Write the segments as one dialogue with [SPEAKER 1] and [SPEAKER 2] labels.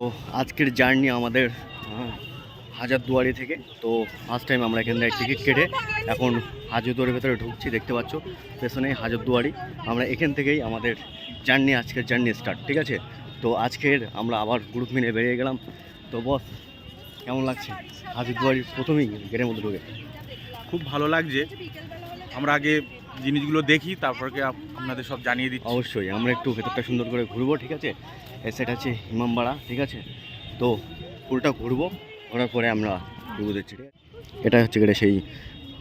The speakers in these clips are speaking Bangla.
[SPEAKER 1] তো আজকের জার্নি আমাদের হাজারদুয়ারি থেকে। তো ফার্স্ট টাইম আমরা এখান থেকে টিকিট কেটে এখন হাজারদুয়ারির ভেতরে ঢুকছি। দেখতে পাচ্ছ পেছনেই হাজারদুয়ারি। আমরা এখান থেকেই আমাদের জার্নি, আজকের জার্নি স্টার্ট। ঠিক আছে, তো আজকের আমরা আবার গ্রুপ মিলে বেরিয়ে গেলাম। তো বস, কেমন লাগছে হাজারদুয়ারির প্রথমেই গেটের মধ্যে ঢুকে?
[SPEAKER 2] খুব ভালো লাগছে। আমরা আগে জিনিসগুলো দেখি, তারপরে আপনাদের সব জানিয়ে দিচ্ছি।
[SPEAKER 1] অবশ্যই আমরা একটু ভেতরটা সুন্দর করে ঘুরবো। ঠিক আছে, এই সাইড আছে ইমামবাড়া। ঠিক আছে, তো পুরোটা ঘুরবো, ঘোরার পরে আমরা ঢুকে দিচ্ছি। ঠিক আছে, এটা হচ্ছে গেলে সেই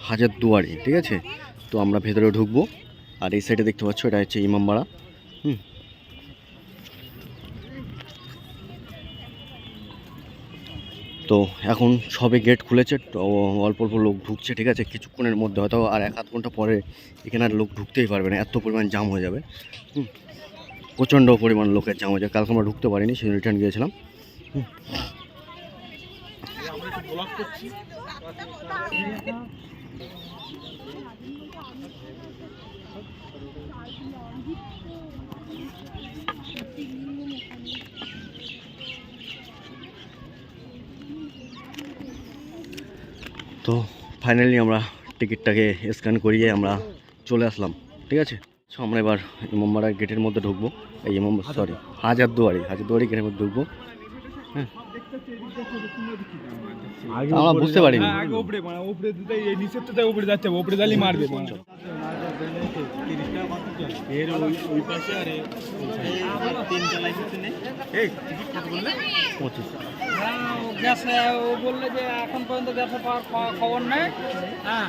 [SPEAKER 1] হাজারদুয়ারি। ঠিক আছে, তো আমরা ভেতরে ঢুকবো। আর এই সাইডে দেখতে পাচ্ছ, এটা হচ্ছে ইমামবাড়া। তো এখন সবে গেট খুলেছে, তো অল্প অল্প লোক ঢুকছে। ঠিক আছে, কিছুক্ষণের মধ্যে হয়তো আর 1-8 ঘন্টা পরে এখানে আর লোক ঢুকতেই পারবে না, এত পরিমাণ জাম হয়ে যাবে। প্রচণ্ড পরিমাণ লোকের জাম হয়ে যায়। কালকে আমরা ঢুকতে পারিনি, সেই রিটার্ন গিয়েছিলাম। তো ফাইনালি আমরা টিকিটটাকে স্ক্যান করিয়ে আমরা চলে আসলাম। ঠিক আছে, সো আমরা এবার ইমামবাড়ার গেটের মধ্যে ঢুকবো। এই হাজারদুয়ারি গেটের মধ্যে ঢুকবো। হ্যাঁ, আমরা বুঝতে পারিনি।
[SPEAKER 3] বললে যে এখন পর্যন্ত গ্যাসে পাওয়ার খবর নেই। হ্যাঁ,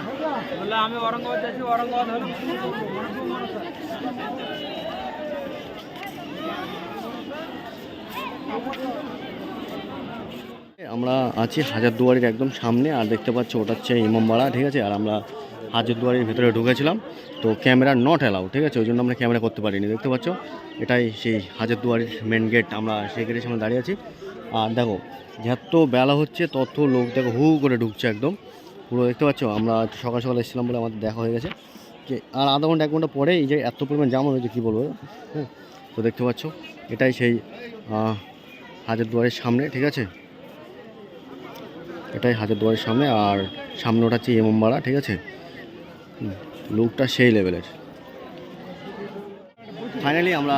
[SPEAKER 3] বললে আমি ঔরঙ্গাবাদ যাচ্ছি, ঔরঙ্গাবাদ হলে
[SPEAKER 1] আমরা আছি হাজারদুয়ারির একদম সামনে, আর দেখতে পাচ্ছ ওটা হচ্ছে ইমামবাড়া। ঠিক আছে, আর আমরা হাজারদুয়ারির ভিতরে ঢুকেছিলাম, তো ক্যামেরা নট অ্যালাউ। ঠিক আছে, ওই জন্য আমরা ক্যামেরা করতে পারিনি। দেখতে পাচ্ছ এটাই সেই হাজারদুয়ারির মেন গেট। আমরা সেই গেটের সামনে দাঁড়িয়ে আছি। আর দেখো, যত বেলা হচ্ছে তত লোক দেখো হু করে ঢুকছে একদম পুরো। দেখতে পাচ্ছ আমরা সকাল সকাল এসেছিলাম বলে আমাদের দেখা হয়ে গেছে, আর আধা ঘন্টা 1 ঘন্টা পরে এই যে এত পরিমাণ জাম হয়েছে কী বলবো। হ্যাঁ, তো দেখতে পাচ্ছ এটাই সেই হাজারদুয়ারির সামনে। ঠিক আছে, এটাই হাজারদুয়ারির সামনে, আর সামনে ওটা হচ্ছে ইমামবাড়া। ঠিক আছে, লুকটা সেই লেভেলের। ফাইনালি আমরা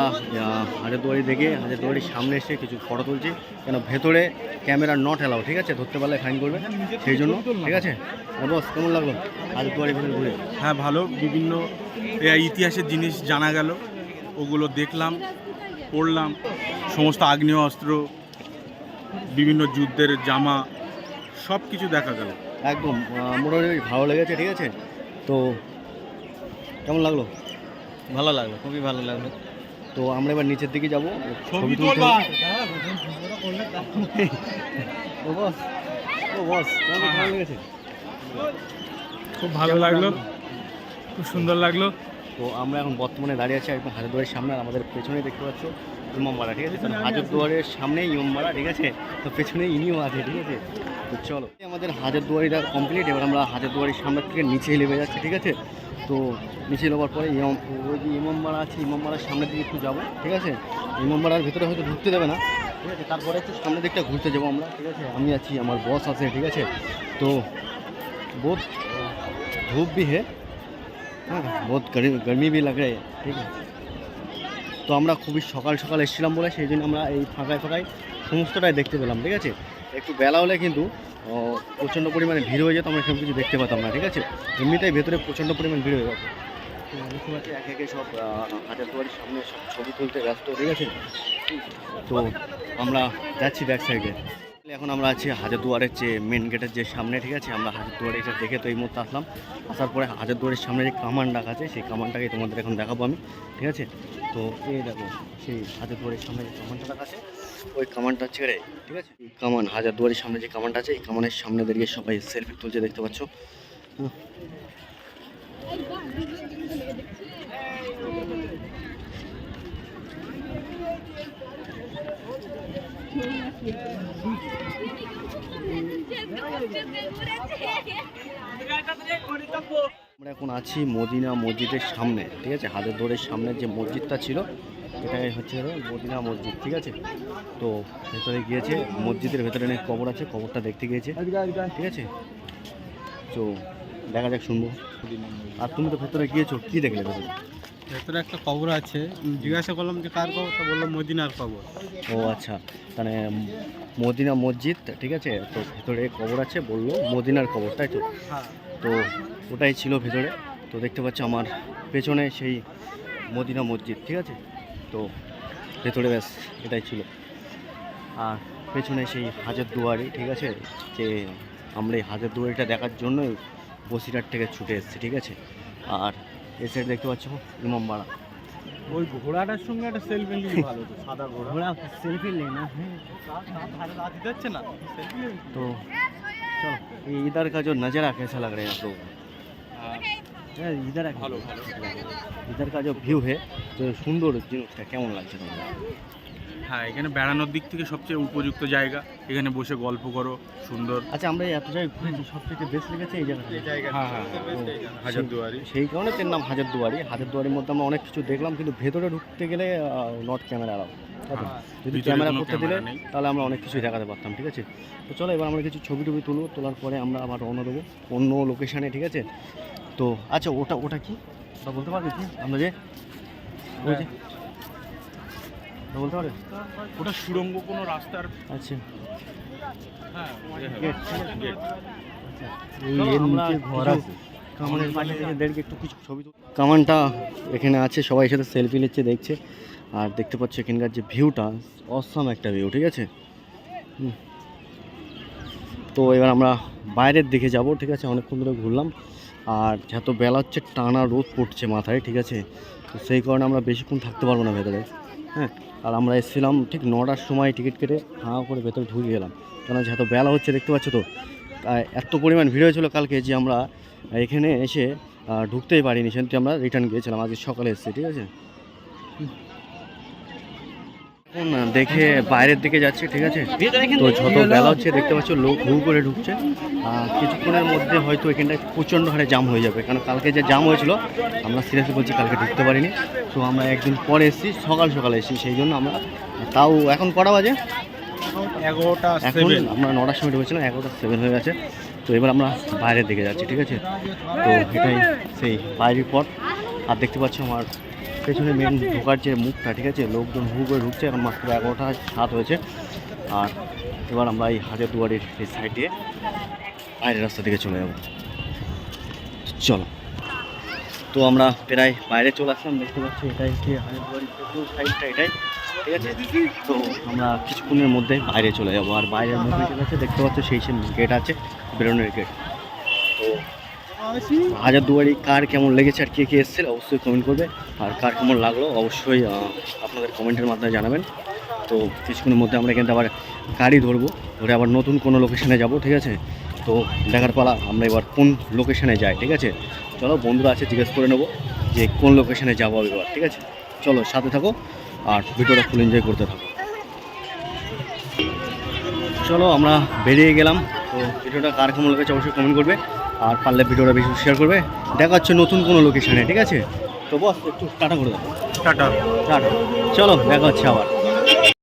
[SPEAKER 1] হাজারদুয়ারি দেখে হাজারদুয়ারির সামনে এসে কিছু ফটো তুলছি, কেন ভেতরে ক্যামেরা নট অ্যালাউ। ঠিক আছে, ধরতে পারলে ফাইন করবে, সেই জন্য। ঠিক আছে, বস কেমন লাগলো হাজারদুয়ারির ভেতরে ঘুরে?
[SPEAKER 2] হ্যাঁ, ভালো। বিভিন্ন ইতিহাসের জিনিস জানা গেল, ওগুলো দেখলাম, পড়লাম। সমস্ত আগ্নেয় অস্ত্র, বিভিন্ন যুদ্ধের জামা, সব কিছু দেখা গেল।
[SPEAKER 1] একদম মোটামুটি ভালো লেগেছে। ঠিক আছে, তো কেমন লাগলো?
[SPEAKER 3] ভালো লাগলো, খুবই ভালো লাগলো।
[SPEAKER 1] তো আমরা এবার নিচের দিকে যাবো, ছবি তুলতে। ও বস কেমন ভালো লেগেছে?
[SPEAKER 3] খুব ভালো লাগলো, খুব সুন্দর লাগলো।
[SPEAKER 1] তো আমরা এখন বর্তমানে দাঁড়িয়ে আছি একদম হাজারদুয়ারির সামনে, আর আমাদের পেছনেই দেখতে পাচ্ছ ইমামবাড়া। ঠিক আছে, কারণ হাজারদুয়ারের সামনেই ইমামবাড়া। ঠিক আছে, তো পেছনে ইনিও আছে। ঠিক আছে, তো চলো আমাদের হাজারদুয়ারিটা কমপ্লিট। এবার আমরা হাজারদুয়ারির সামনের থেকে নিচে নেমে যাচ্ছি। ঠিক আছে, তো নিচে নেওয়ার পরে ওই যে ইমামবাড়া আছে, ইমামবাড়ার সামনের দিকে একটু যাবো। ঠিক আছে, ইমামবাড়ার ভিতরে হয়তো ঢুকতে দেবে না। ঠিক আছে, তারপরে একটু সামনের দিকটা ঘুরতে যাবো আমরা। ঠিক আছে, আমি আছি, আমার বস আছে। ঠিক আছে, তো বহুত ধূপ भी है, হ্যাঁ, বহুত গরমি भी लग रही है। ঠিক আছে, তো আমরা খুবই সকাল সকাল এসেছিলাম বলে সেই জন্য আমরা এই ফাঁকায় ফাঁকায় সমস্তটাই দেখতে পেলাম। ঠিক আছে, একটু বেলা হলে কিন্তু প্রচণ্ড পরিমাণে ভিড় হয়ে যেত, আমরা সব কিছু দেখতে পেতাম না। ঠিক আছে, এমনিতেই ভেতরে প্রচণ্ড পরিমাণ ভিড় হয়ে গেছে। বুঝতে পারছি, একে একে সব হাজারদুয়ারির সামনে সব ছবি তুলতে ব্যস্ত। ঠিক আছে, তো আমরা যাচ্ছি ব্যাক সাইডে। এখন আমরা আছি হাজারদুয়ারের যে মেন গেটের যে সামনে। ঠিক আছে, আমরা হাজারদুয়ারে এটা দেখে তো এই মুহূর্তে আসলাম। আসার পরে হাজারদুয়ারের সামনে যে কামান ডাক আছে, সেই কামানটাকে তোমাদের এখন দেখাবো আমি। ঠিক আছে, তো এই দেখো সেই হাজারদুয়ারের সামনে যে কামানটা ডাক আছে, ওই কামানটা ছেড়ে। ঠিক আছে, এই কামান হাজারদুয়ারির সামনে যে কামানটা আছে, এই কামানের সামনে দাঁড়িয়ে সবাই সেলফি তুলছে, দেখতে পাচ্ছ। আমরা এখন আছি মদিনা মসজিদের সামনে। ঠিক আছে, হাজারদুয়ারের সামনে যে মসজিদটা ছিল এটাই হচ্ছে মদিনা মসজিদ, ঠিক আছে। তো ভেতরে গিয়েছে, মসজিদের ভেতরে অনেক কবর আছে, কবরটা দেখতে গিয়েছে, ঠিক আছে। তো দেখা যাক, শুনবো। আর তুমি তো ভেতরে গিয়েছো, কি দেখলে ভেতরে?
[SPEAKER 2] ভেতরে একটা কবর আছে, জিজ্ঞাসা করলাম যে কার কবর, তা বললাম মদিনার কবর।
[SPEAKER 1] ও আচ্ছা, মানে মদিনা মসজিদ, ঠিক আছে। তো ভেতরে কবর আছে, বললো মদিনার কবর, তাই তো?
[SPEAKER 2] হ্যাঁ।
[SPEAKER 1] তো ওটাই ছিল ভেতরে। তো দেখতে পাচ্ছ আমার পেছনে সেই মদিনা মসজিদ, ঠিক আছে। তো ভেতরে ব্যাস এটাই ছিল। আর পেছনে সেই হাজারদুয়ারি, ঠিক আছে, যে আমরা এই হাজারদুয়ারিটা দেখার জন্যই বসিরহাট থেকে ছুটে এসেছি, ঠিক আছে। আর এই সাইড দেখতে পাচ্ছ ইমামবাড়া।
[SPEAKER 2] ওই ঘোড়াটার সঙ্গে একটা সেলফি নিলে ভালো হতো, সাদা ঘোড়া।
[SPEAKER 1] সেলফি নেই না, হ্যাঁ।
[SPEAKER 2] যাচ্ছে না সেলফি।
[SPEAKER 1] तो चलो, ये इधर का जो नज़ारा कैसा लग रहा है आप लोगों को? यार इधर
[SPEAKER 2] ভালো ভালো।
[SPEAKER 1] इधर का जो व्यू है, जो সুন্দর জিনিসটা কেমন লাগছে তোমার?
[SPEAKER 2] হ্যাঁ, এখানে বেড়ানোর দিক থেকে সবচেয়ে উপযুক্ত জায়গা। এখানে বসে গল্প করো, সুন্দর।
[SPEAKER 1] আচ্ছা, আমরা এত জায়গায় ঘুরেছি, সবথেকে বেস্ট লেগেছে এই জায়গাটা।
[SPEAKER 2] হ্যাঁ হ্যাঁ, হাজারদুয়ারি।
[SPEAKER 1] সেই কারণে এর নাম হাজারদুয়ারি। হাজারদুয়ারির মধ্যে আমরা অনেক কিছু দেখলাম, কিন্তু ভেতরে ঢুকতে গেলে নট ক্যামেরা অ্যালাউ। যদি
[SPEAKER 2] ভিতরে
[SPEAKER 1] ক্যামেরা
[SPEAKER 2] কোনো
[SPEAKER 1] করতে দিলে
[SPEAKER 2] ক্যামেরা নেই।
[SPEAKER 1] তাহলে আমরা অনেক কিছুই দেখাতে পারতাম, ঠিক আছে। তো চলো, এবার আমরা কিছু ছবি টবি তুলবো, তোলার পরে আমরা আবার রওনা দেবো অন্য লোকেশানে, ঠিক আছে। তো আচ্ছা, ওটা ওটা কি ওটা বলতে পারবে কি আমরা যে ওই যে ওটা বলতে পারবে?
[SPEAKER 2] ওটা সুড়ঙ্গ কোনো রাস্তার।
[SPEAKER 1] আচ্ছা,
[SPEAKER 2] হ্যাঁ,
[SPEAKER 1] গেট,
[SPEAKER 2] গেট।
[SPEAKER 1] কামানের পাশে থেকে দেখে একটু কিছু ছবি কামানটা এখানে আছে, সবাই সাথে সেলফি নিচ্ছে, দেখছে। আর দেখতে পাচ্ছ এখানকার যে ভিউটা, অসাম একটা ভিউ, ঠিক আছে। তো এবার আমরা বাইরের দিকে যাব, ঠিক আছে। অনেকক্ষণ ধরে ঘুরলাম, আর যত বেলা হচ্ছে টানা রোদ পড়ছে মাথায়, ঠিক আছে। তো সেই কারণে আমরা বেশিক্ষণ থাকতে পারবো না ভেতরে, হ্যাঁ। আর আমরা এসেছিলাম ঠিক 9টার সময়, টিকিট কেটে হাঁ করে ভেতরে ঢুকে গেলাম, কেন যত বেলা হচ্ছে দেখতে পাচ্ছ তো। এত পরিমাণ ভিড় হয়েছিল কালকে যে আমরা এখানে এসে ঢুকতেই পারিনি, সেহেতু আমরা রিটার্ন গিয়েছিলাম, আজকে সকালে এসেছি, ঠিক আছে। এখন দেখে বাইরের দিকে যাচ্ছে, ঠিক আছে। তো যত বেলা হচ্ছে দেখতে পাচ্ছ লোক হু করে ঢুকছে। কিছুক্ষণের মধ্যে হয়তো এখানটায় প্রচণ্ড হারে জাম হয়ে যাবে, কারণ কালকে যে জাম হয়েছিল, আমরা সিরিয়াসলি বলছি কালকে ঢুকতে পারিনি। তো আমরা একদিন পরে এসেছি, সকালে এসেছি, সেই জন্য আমরা তাও এখন কটা বাজে?
[SPEAKER 2] 11টা
[SPEAKER 1] এখন
[SPEAKER 2] 7।
[SPEAKER 1] আমরা 9টার সময় ঢুকেছিলাম, 11টা 7 হয়ে গেছে। তো এবার আমরা বাইরের দিকে যাচ্ছি, ঠিক আছে। তো এটাই সেই বাইরের পথ। আর দেখতে পাচ্ছ আমার পেছনে মেন ঢোকার যে মুখটা, ঠিক আছে, লোকজন হু করে ঢুকছে। এখন মাত্র 11টা 7 হয়েছে। আর এবার আমরা এই হাজারদুয়ারির এই সাইড দিয়ে বাইরের রাস্তা থেকে চলে যাবো, চলো। তো আমরা প্রায় বাইরে চলে আসলাম, দেখতে পাচ্ছি এটাই হচ্ছে হাজারদুয়ারির সাইডটা, এটাই, ঠিক আছে। তো আমরা কিছুক্ষণের মধ্যে বাইরে চলে যাবো। আর বাইরের মধ্যে ঠিক আছে, দেখতে পাচ্ছ সেই গেট আছে, বেরোনোর গেট। তো হাজারদুয়ারি কার কেমন লেগেছে আর কে কে এসেছিল অবশ্যই কমেন্ট করবে, আর কার কেমন লাগলো অবশ্যই আপনাদের কমেন্টের মাধ্যমে জানাবেন। তো কিছুক্ষণের মধ্যে আমরা এখান থেকে আবার গাড়ি ধরে আবার নতুন কোনো লোকেশানে যাব, ঠিক আছে। তো দেখার পালা আমরা এবার কোন লোকেশানে যাই, ঠিক আছে। চলো, বন্ধুরা আছে জিজ্ঞেস করে নেবো যে কোন লোকেশানে যাবো এবার, ঠিক আছে। চলো, সাথে থাকো আর ভিডিওটা ফুল এনজয় করতে থাকো। চলো, আমরা বেরিয়ে গেলাম। তো ভিডিওটা কার কেমন লেগেছে অবশ্যই কমেন্ট করবে, আর পারলে ভিডিওটা বেশি শেয়ার করবে। দেখা হচ্ছে নতুন কোনো লোকেশানে, ঠিক আছে। তো বস একটু টাটা করে দাও।
[SPEAKER 2] টাটা।
[SPEAKER 1] টাটা, চলো দেখা হচ্ছে আবার।